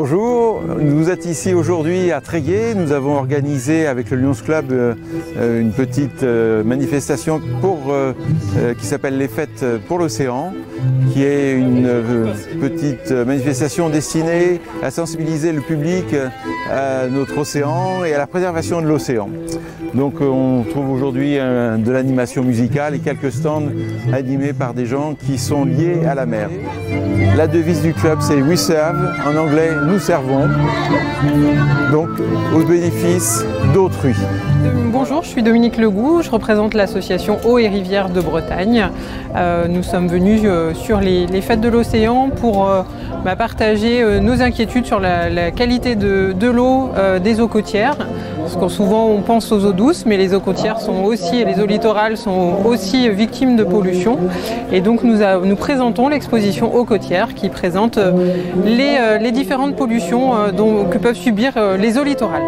Bonjour, vous êtes ici aujourd'hui à Tréguier. Nous avons organisé avec le Lions Club une petite manifestation qui s'appelle les Fêtes pour l'Océan, qui est une petite manifestation destinée à sensibiliser le public à notre océan et à la préservation de l'océan. Donc on trouve aujourd'hui de l'animation musicale et quelques stands animés par des gens qui sont liés à la mer. La devise du club c'est We Serve, en anglais nous servons, donc au bénéfice d'autrui. Bonjour, je suis Dominique Legout, je représente l'association Eau et Rivières de Bretagne. Nous sommes venus sur les fêtes de l'océan pour partager nos inquiétudes sur la qualité de l'eau des eaux côtières. Parce que souvent on pense aux eaux douces, mais les eaux côtières sont aussi, et les eaux littorales sont aussi victimes de pollution. Et donc nous présentons l'exposition Eaux côtières qui présente les différentes pollutions que peuvent subir les eaux littorales.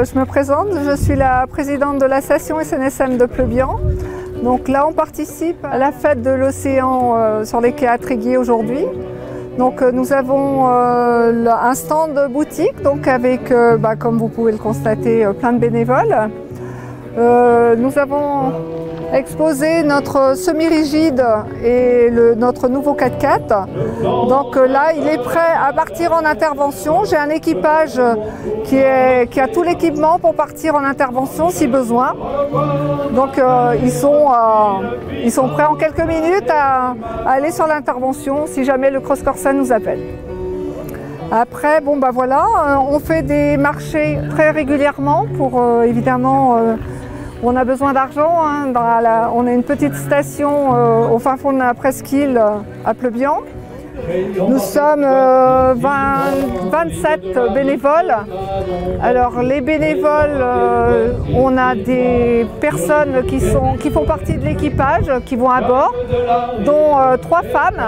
Je me présente, je suis la présidente de l'association SNSM de Pleubian. Donc là on participe à la fête de l'océan sur les quais à Tréguier aujourd'hui. Donc nous avons un stand boutique donc avec, comme vous pouvez le constater, plein de bénévoles. Nous avons exposé notre semi-rigide et notre nouveau 4x4. Donc là, il est prêt à partir en intervention. J'ai un équipage qui a tout l'équipement pour partir en intervention si besoin. Donc ils sont prêts en quelques minutes à aller sur l'intervention si jamais le Cross Corsa nous appelle. Après, voilà, on fait des marchés très régulièrement pour évidemment. On a besoin d'argent, hein, on a une petite station au fin fond de la presqu'île à Pleubian. Nous sommes 27 bénévoles. Alors les bénévoles, on a des personnes qui font partie de l'équipage, qui vont à bord, dont 3 femmes.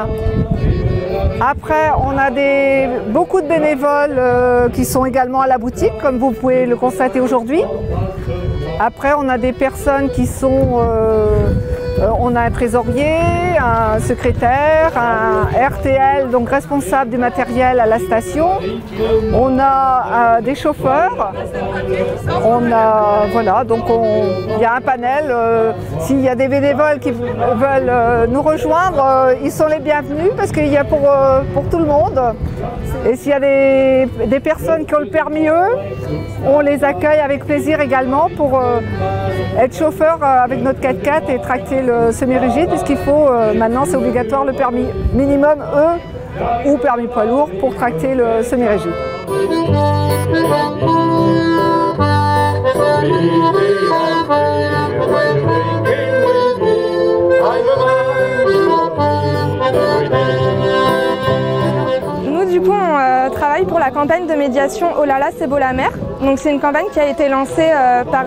Après, on a beaucoup de bénévoles qui sont également à la boutique, comme vous pouvez le constater aujourd'hui. Après, on a des personnes qui sont... on a un trésorier, un secrétaire, un RTL, donc responsable du matériel à la station. On a des chauffeurs. On a, voilà, donc il y a un panel. S'il y a des bénévoles qui veulent nous rejoindre, ils sont les bienvenus parce qu'il y a pour tout le monde. Et s'il y a des personnes qui ont le permis eux, on les accueille avec plaisir également pour être chauffeur avec notre 4x4 et tracter le semi-rigide, puisqu'il faut maintenant, c'est obligatoire, le permis minimum E ou permis poids lourd pour tracter le semi-rigide. Du coup, on travaille pour la campagne de médiation Oh là là, c'est beau la mer. Donc c'est une campagne qui a été lancée par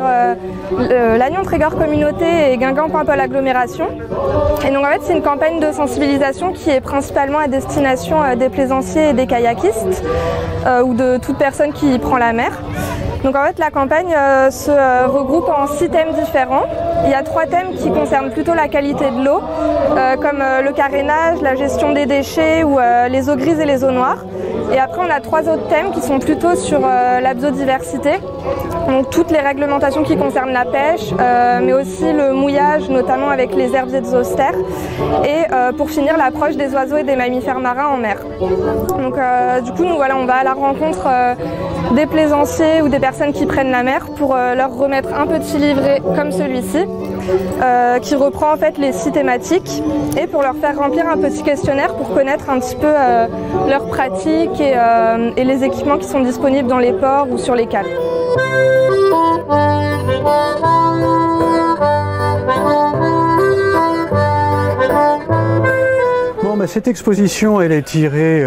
l'Agnon Trégor Communauté et Guingamp-Paimpol Agglomération. Et donc en fait, c'est une campagne de sensibilisation qui est principalement à destination des plaisanciers et des kayakistes ou de toute personne qui prend la mer. Donc en fait, la campagne se regroupe en 6 thèmes différents. Il y a 3 thèmes qui concernent plutôt la qualité de l'eau, comme le carénage, la gestion des déchets ou les eaux grises et les eaux noires. Et après, on a 3 autres thèmes qui sont plutôt sur la biodiversité, donc toutes les réglementations qui concernent la pêche, mais aussi le mouillage, notamment avec les herbiers de zoster, et pour finir, l'approche des oiseaux et des mammifères marins en mer. Donc du coup, nous voilà, on va à la rencontre des plaisanciers ou des personnes qui prennent la mer pour leur remettre un petit livret comme celui-ci, qui reprend en fait les 6 thématiques, et pour leur faire remplir un petit questionnaire pour connaître un petit peu leurs pratiques et les équipements qui sont disponibles dans les ports ou sur les cales. Bon, cette exposition, elle est tirée,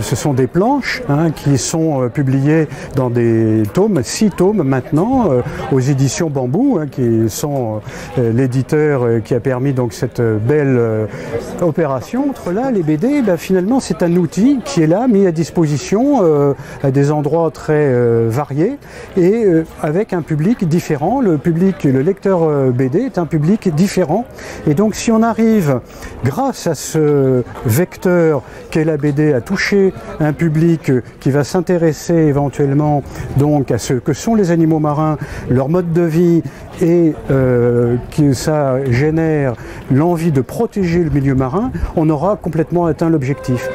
ce sont des planches qui sont publiées dans des tomes, 6 tomes maintenant, aux éditions Bambou, qui sont l'éditeur qui a permis donc cette belle opération. Entre là, les BD, finalement, c'est un outil qui est là, mis à disposition à des endroits très variés et avec un public différent. Le lecteur BD est un public différent. Et donc, si on arrive, grâce à ce vecteur qu'est la BD, à toucher un public qui va s'intéresser éventuellement donc à ce que sont les animaux marins, leur mode de vie et que ça génère l'envie de protéger le milieu marin, on aura complètement atteint l'objectif.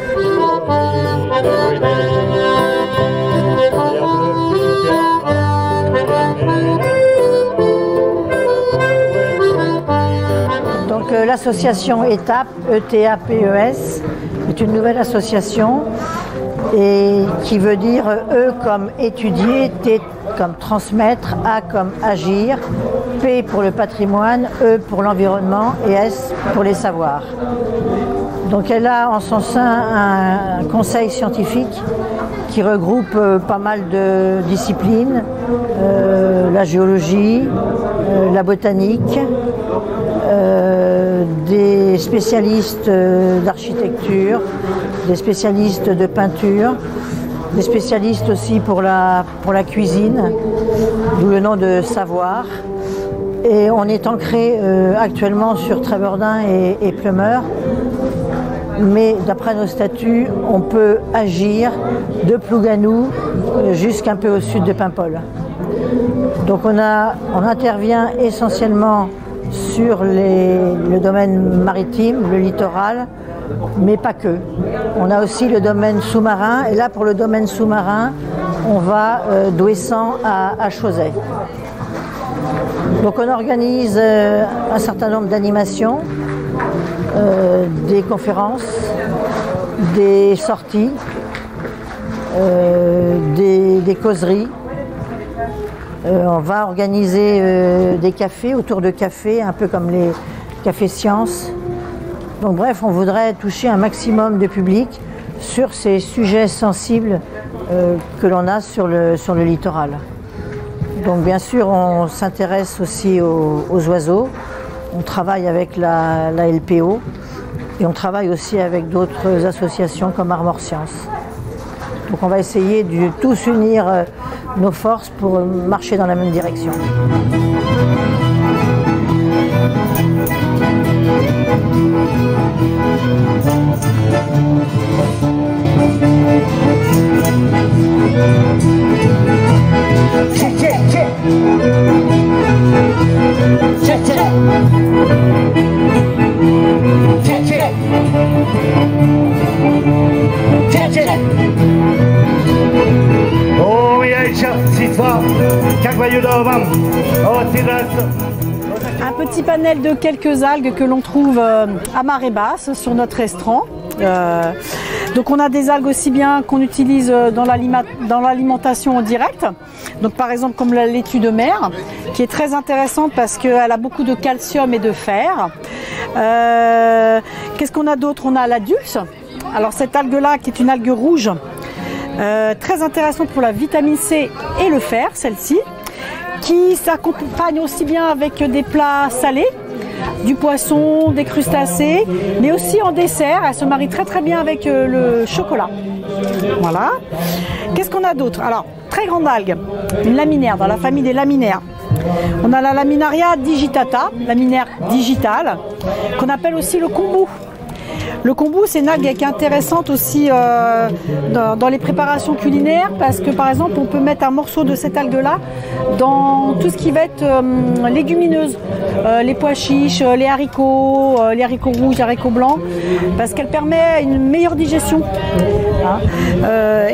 L'association ETAPES, E-T-A-P-E-S, est une nouvelle association et qui veut dire E comme étudier, T comme transmettre, A comme agir, P pour le patrimoine, E pour l'environnement et S pour les savoirs. Donc elle a en son sein un conseil scientifique qui regroupe pas mal de disciplines, la géologie, la botanique, des spécialistes d'architecture, des spécialistes de peinture, des spécialistes aussi pour la cuisine, d'où le nom de savoir. Et on est ancré actuellement sur Tréverdun et Pleumeur, mais d'après nos statuts, on peut agir de Plougasnou jusqu'un peu au sud de Paimpol. Donc on intervient essentiellement sur le domaine maritime, le littoral, mais pas que. On a aussi le domaine sous-marin, et là pour le domaine sous-marin, on va d'Ouessant à Chauzet. Donc on organise un certain nombre d'animations, des conférences, des sorties, des causeries. On va organiser des cafés, autour de cafés, un peu comme les cafés sciences. Donc bref, on voudrait toucher un maximum de public sur ces sujets sensibles que l'on a sur le littoral. Donc bien sûr, on s'intéresse aussi aux oiseaux. On travaille avec la LPO et on travaille aussi avec d'autres associations comme Armor Science. Donc on va essayer de tous unir nos forces pour marcher dans la même direction. Un petit panel de quelques algues que l'on trouve à marée basse sur notre estran. Donc on a des algues aussi bien qu'on utilise dans l'alimentation en direct. Donc par exemple comme la laitue de mer, qui est très intéressante parce qu'elle a beaucoup de calcium et de fer. Qu'est-ce qu'on a d'autre? On a la dulce. Alors cette algue-là, qui est une algue rouge, très intéressante pour la vitamine C et le fer, celle-ci, qui s'accompagne aussi bien avec des plats salés, du poisson, des crustacés, mais aussi en dessert. Elle se marie très très bien avec le chocolat. Voilà. Qu'est-ce qu'on a d'autre? Alors, très grande algue, une laminaire, dans la famille des laminaires. On a la Laminaria digitata, laminaire digitale, qu'on appelle aussi le kombu. Le kombu, c'est une algue qui est intéressante aussi dans les préparations culinaires parce que par exemple on peut mettre un morceau de cette algue-là dans tout ce qui va être légumineuse, les pois chiches, les haricots rouges, les haricots blancs, parce qu'elle permet une meilleure digestion.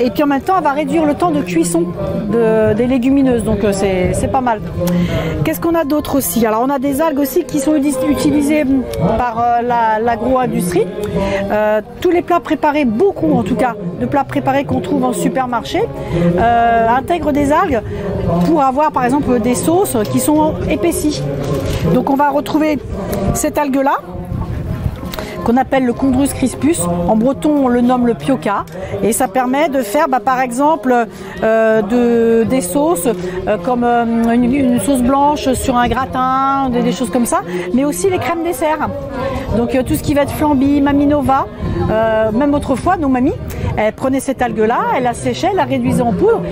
Et puis en même temps elle va réduire le temps de cuisson des légumineuses, donc c'est pas mal. Qu'est-ce qu'on a d'autre aussi? Alors on a des algues aussi qui sont utilisées par l'agro-industrie. Tous les plats préparés, beaucoup en tout cas, de plats préparés qu'on trouve en supermarché, intègrent des algues pour avoir par exemple des sauces qui sont épaissies. Donc on va retrouver cette algue-là, qu'on appelle le Chondrus crispus. En breton, on le nomme le pioca. Et ça permet de faire, par exemple, des sauces comme une sauce blanche sur un gratin, des choses comme ça, mais aussi les crèmes dessert. Donc tout ce qui va être flambi, maminova, même autrefois, nos mamies, elles prenaient cette algue-là, elles la séchaient, elles la réduisaient en poudre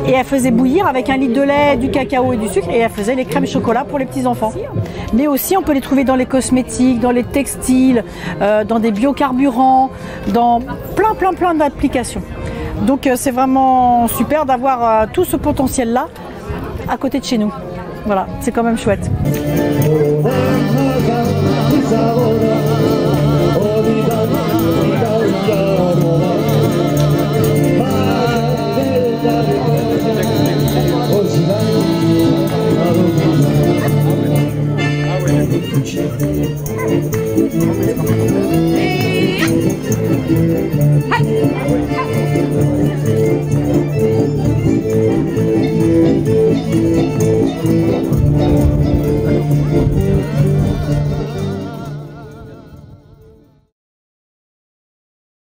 et elles faisaient bouillir avec 1 litre de lait, du cacao et du sucre et elles faisaient les crèmes chocolat pour les petits-enfants. Mais aussi, on peut les trouver dans les cosmétiques, dans les textiles, dans des biocarburants, dans plein d'applications. Donc c'est vraiment super d'avoir tout ce potentiel-là à côté de chez nous. Voilà, c'est quand même chouette. Hey!